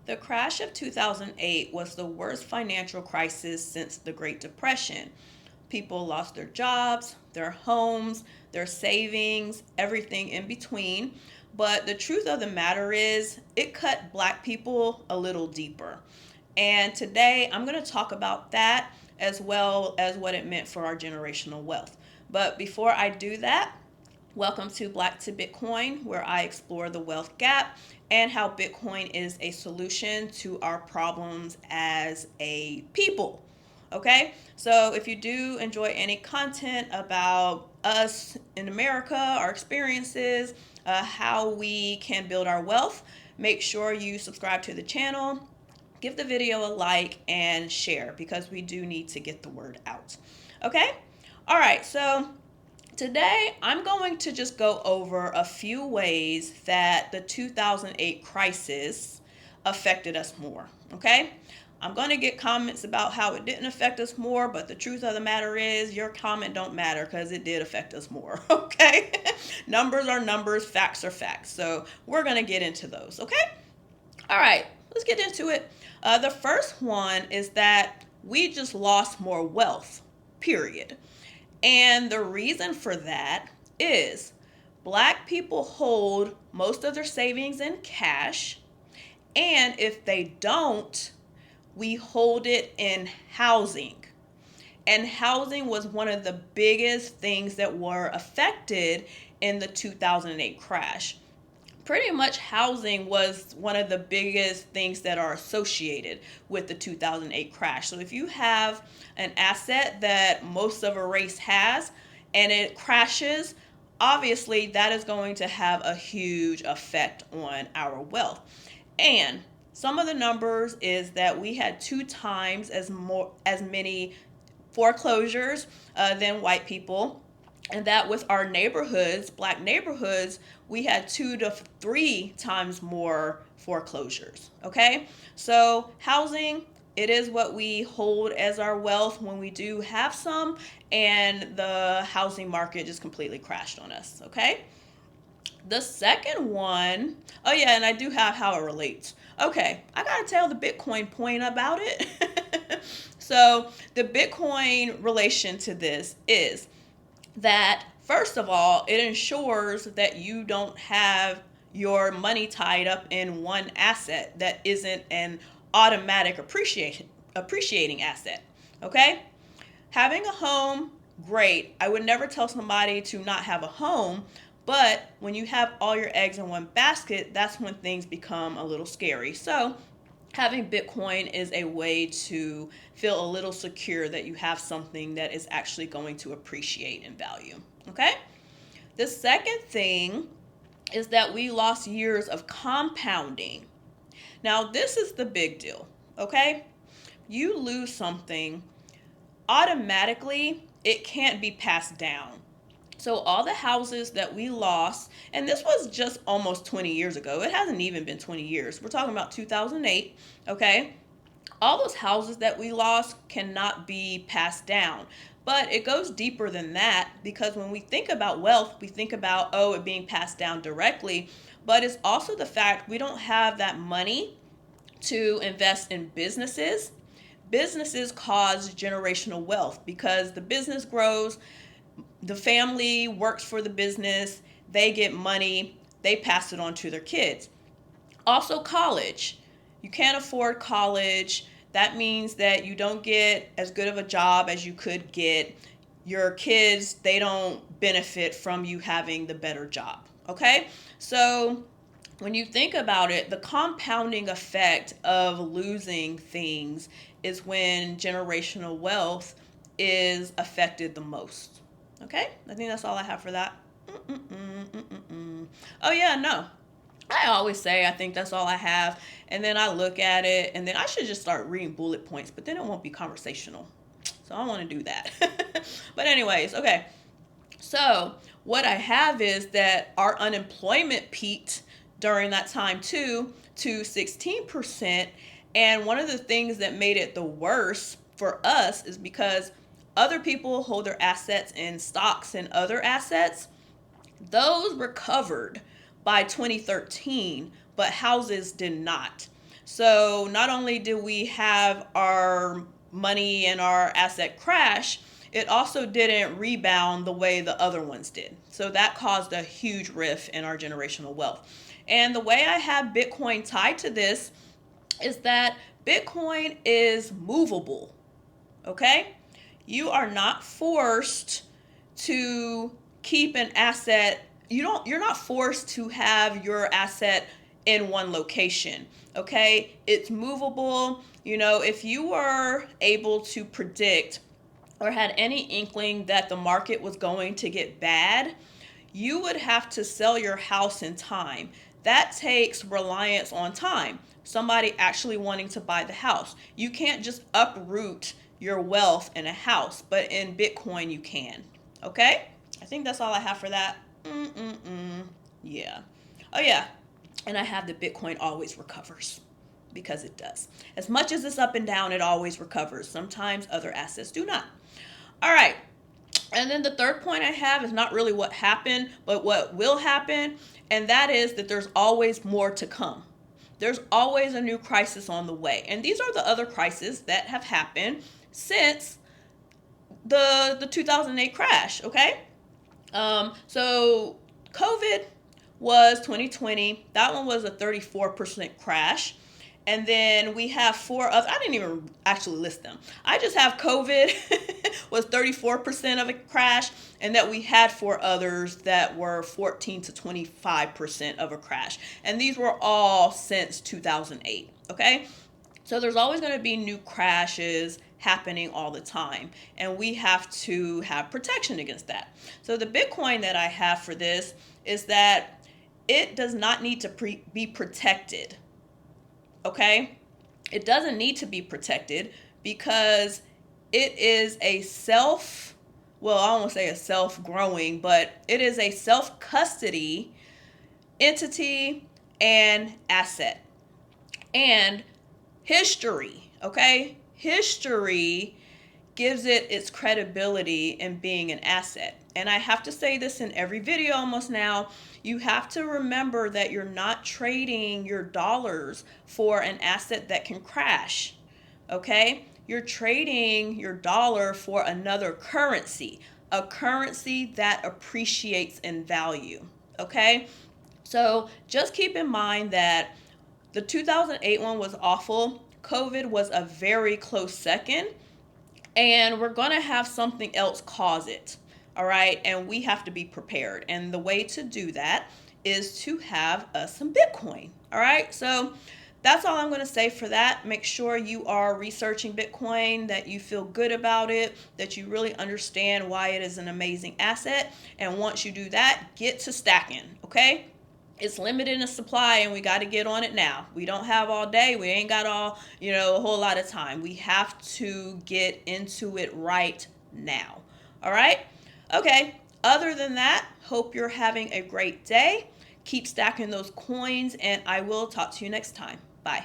The crash of 2008 was the worst financial crisis since the Great Depression. People lost their jobs, their homes, their savings, everything in between. But the truth of the matter is, it cut black people a little deeper. And today I'm going to talk about that as well as what it meant for our generational wealth. But before I do that, welcome to Black to Bitcoin, where I explore the wealth gap and how Bitcoin is a solution to our problems as a people. Okay, so if you do enjoy any content about us in America, our experiences, how we can build our wealth, make sure you subscribe to the channel, give the video a like, and share because we do need to get the word out. Okay, all right, so today, I'm going to just go over a few ways that the 2008 crisis affected us more, okay? I'm going to get comments about how it didn't affect us more, but the truth of the matter is your comment don't matter because it did affect us more, okay? Numbers are numbers, facts are facts. So we're going to get into those, okay? All right, let's get into it. The first one is that we just lost more wealth, period. And the reason for that is black people hold most of their savings in cash. And if they don't, we hold it in housing. And housing was one of the biggest things that were affected in the 2008 crash. Pretty much housing was one of the biggest things that are associated with the 2008 crash. So if you have an asset that most of a race has and it crashes, obviously that is going to have a huge effect on our wealth. And some of the numbers is that we had 2 times as many foreclosures than white people, and that with our neighborhoods, black neighborhoods, we had 2 to 3 times more foreclosures. Okay, so housing, it is what we hold as our wealth when we do have some, and the housing market just completely crashed on us. Okay, the second one, oh yeah, and I do have how it relates. Okay, I gotta tell the Bitcoin point about it. So the Bitcoin relation to this is that first of all, it ensures that you don't have your money tied up in one asset that isn't an automatic appreciating asset. Okay? Having a home, great. I would never tell somebody to not have a home, but when you have all your eggs in one basket, that's when things become a little scary. So, having Bitcoin is a way to feel a little secure that you have something that is actually going to appreciate in value. Okay? The second thing is that we lost years of compounding. Now, this is the big deal. Okay? You lose something, automatically, it can't be passed down. So all the houses that we lost, and this was just almost 20 years ago. It hasn't even been 20 years. We're talking about 2008, okay? All those houses that we lost cannot be passed down. But it goes deeper than that because when we think about wealth, we think about, oh, it being passed down directly. But it's also the fact we don't have that money to invest in businesses. Businesses cause generational wealth because the business grows, the family works for the business, they get money, they pass it on to their kids. Also, college. You can't afford college. That means that you don't get as good of a job as you could get. Your kids, they don't benefit from you having the better job. Okay? So, when you think about it, the compounding effect of losing things is when generational wealth is affected the most. Okay, I think that's all I have for that. Oh yeah, no. I always say I think that's all I have, and then I look at it, and then I should just start reading bullet points, but then it won't be conversational. So I don't want to do that. But anyways, okay. So what I have is that our unemployment peaked during that time too to 16%. And one of the things that made it the worst for us is because other people hold their assets in stocks and other assets. Those recovered by 2013, but houses did not. So not only did we have our money and our asset crash, it also didn't rebound the way the other ones did. So that caused a huge rift in our generational wealth. And the way I have Bitcoin tied to this is that Bitcoin is movable. Okay? You are not forced to keep an asset. You're not forced to have your asset in one location. Okay? It's movable. If you were able to predict or had any inkling that the market was going to get bad, you would have to sell your house in time. That takes reliance on time. Somebody actually wanting to buy the house. You can't just uproot your wealth in a house, but in Bitcoin you can. Okay? I think that's all I have for that. Yeah. Oh yeah. And I have the Bitcoin always recovers, because it does. As much as it's up and down, it always recovers. Sometimes other assets do not. All right. And then the third point I have is not really what happened, but what will happen. And that is that there's always more to come. There's always a new crisis on the way. And these are the other crises that have happened since the 2008 crash, okay? So COVID was 2020. That one was a 34% crash. And then we have four others. I didn't even actually list them. I just have COVID was 34% of a crash, and that we had four others that were 14 to 25% of a crash. And these were all since 2008, okay? So there's always going to be new crashes happening all the time, and we have to have protection against that. So the Bitcoin that I have for this is that it does not need to be protected. Okay? It doesn't need to be protected because it is a I won't say a self-growing, but it is a self-custody entity and asset. And history, okay? History gives it its credibility in being an asset. And I have to say this in every video almost now. You have to remember that you're not trading your dollars for an asset that can crash, okay? You're trading your dollar for another currency, a currency that appreciates in value, okay? So just keep in mind that the 2008 one was awful. COVID was a very close second. And we're going to have something else cause it. All right. And we have to be prepared. And the way to do that is to have some Bitcoin. All right. So that's all I'm going to say for that. Make sure you are researching Bitcoin, that you feel good about it, that you really understand why it is an amazing asset. And once you do that, get to stacking. Okay. It's limited in supply, and we got to get on it now. We don't have all day. We ain't got a whole lot of time. We have to get into it right now. All right? Okay. Other than that, hope you're having a great day. Keep stacking those coins, and I will talk to you next time. Bye.